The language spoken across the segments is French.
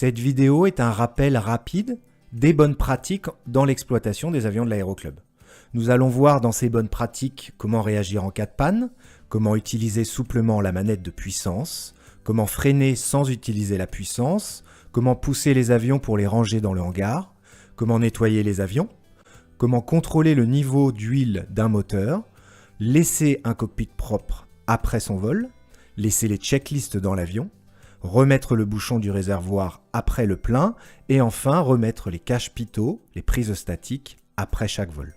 Cette vidéo est un rappel rapide des bonnes pratiques dans l'exploitation des avions de l'Aéroclub. Nous allons voir dans ces bonnes pratiques comment réagir en cas de panne, comment utiliser souplement la manette de puissance, comment freiner sans utiliser la puissance, comment pousser les avions pour les ranger dans le hangar, comment nettoyer les avions, comment contrôler le niveau d'huile d'un moteur, laisser un cockpit propre après son vol, laisser les checklists dans l'avion, remettre le bouchon du réservoir après le plein et enfin remettre les caches pitot, les prises statiques, après chaque vol.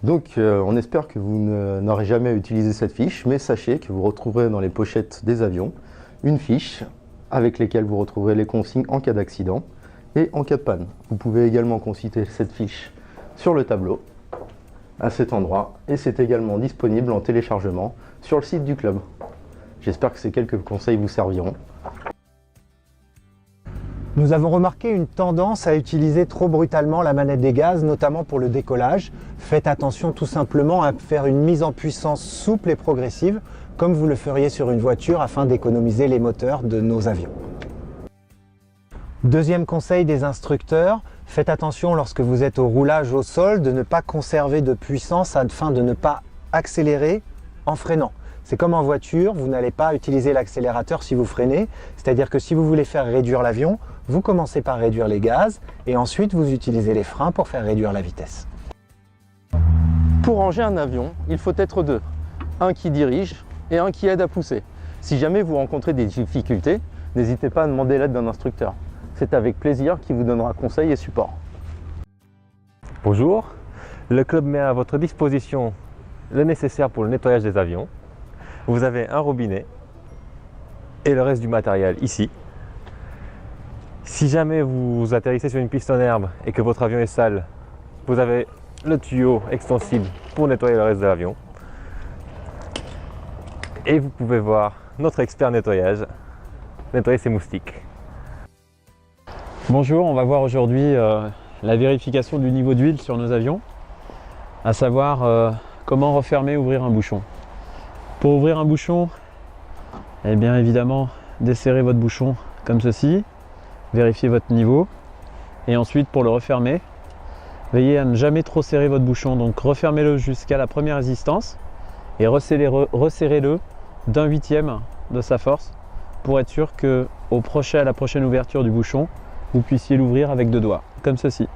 Donc on espère que vous n'aurez jamais utilisé cette fiche, mais sachez que vous retrouverez dans les pochettes des avions une fiche avec lesquelles vous retrouverez les consignes en cas d'accident et en cas de panne. Vous pouvez également consulter cette fiche sur le tableau à cet endroit et c'est également disponible en téléchargement sur le site du club. J'espère que ces quelques conseils vous serviront. Nous avons remarqué une tendance à utiliser trop brutalement la manette des gaz, notamment pour le décollage. Faites attention tout simplement à faire une mise en puissance souple et progressive, comme vous le feriez sur une voiture afin d'économiser les moteurs de nos avions. Deuxième conseil des instructeurs, faites attention lorsque vous êtes au roulage au sol de ne pas conserver de puissance afin de ne pas accélérer en freinant. C'est comme en voiture, vous n'allez pas utiliser l'accélérateur si vous freinez, c'est-à-dire que si vous voulez faire réduire l'avion, vous commencez par réduire les gaz et ensuite vous utilisez les freins pour faire réduire la vitesse. Pour ranger un avion, il faut être deux, un qui dirige et un qui aide à pousser. Si jamais vous rencontrez des difficultés, n'hésitez pas à demander l'aide d'un instructeur. C'est avec plaisir qu'il vous donnera conseil et support. Bonjour, le club met à votre disposition le nécessaire pour le nettoyage des avions. Vous avez un robinet et le reste du matériel ici. Si jamais vous atterrissez sur une piste en herbe et que votre avion est sale, vous avez le tuyau extensible pour nettoyer le reste de l'avion. Et vous pouvez voir notre expert nettoyage nettoyer ses moustiques. Bonjour, on va voir aujourd'hui la vérification du niveau d'huile sur nos avions, à savoir comment refermer et ouvrir un bouchon. Pour ouvrir un bouchon, eh bien évidemment, desserrez votre bouchon comme ceci, vérifiez votre niveau et ensuite pour le refermer, veillez à ne jamais trop serrer votre bouchon, donc refermez-le jusqu'à la première résistance et resserrez-le d'un huitième de sa force pour être sûr que à la prochaine ouverture du bouchon, vous puissiez l'ouvrir avec deux doigts, comme ceci.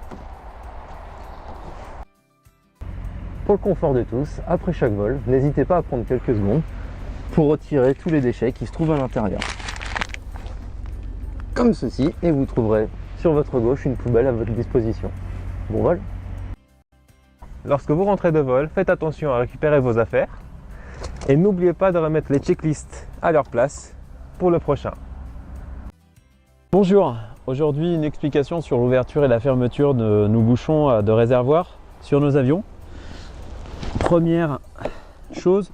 Pour le confort de tous, après chaque vol, n'hésitez pas à prendre quelques secondes pour retirer tous les déchets qui se trouvent à l'intérieur. Comme ceci, et vous trouverez sur votre gauche une poubelle à votre disposition. Bon vol! Lorsque vous rentrez de vol, faites attention à récupérer vos affaires et n'oubliez pas de remettre les checklists à leur place pour le prochain. Bonjour, aujourd'hui une explication sur l'ouverture et la fermeture de nos bouchons de réservoir sur nos avions. Première chose,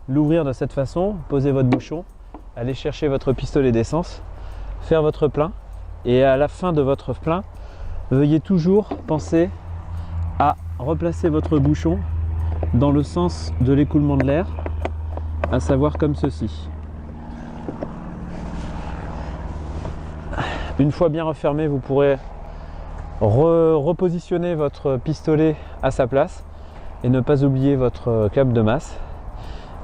l'ouvrir de cette façon, posez votre bouchon, allez chercher votre pistolet d'essence, faire votre plein et à la fin de votre plein, veuillez toujours penser à replacer votre bouchon dans le sens de l'écoulement de l'air, à savoir comme ceci. Une fois bien refermé, vous pourrez repositionner votre pistolet à sa place et ne pas oublier votre câble de masse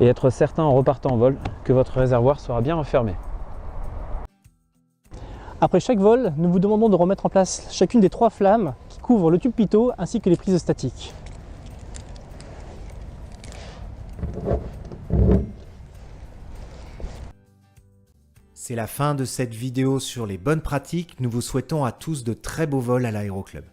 et être certain en repartant en vol que votre réservoir sera bien refermé. Après chaque vol, nous vous demandons de remettre en place chacune des 3 flammes qui couvrent le tube pitot ainsi que les prises statiques. C'est la fin de cette vidéo sur les bonnes pratiques. Nous vous souhaitons à tous de très beaux vols à l'Aéroclub.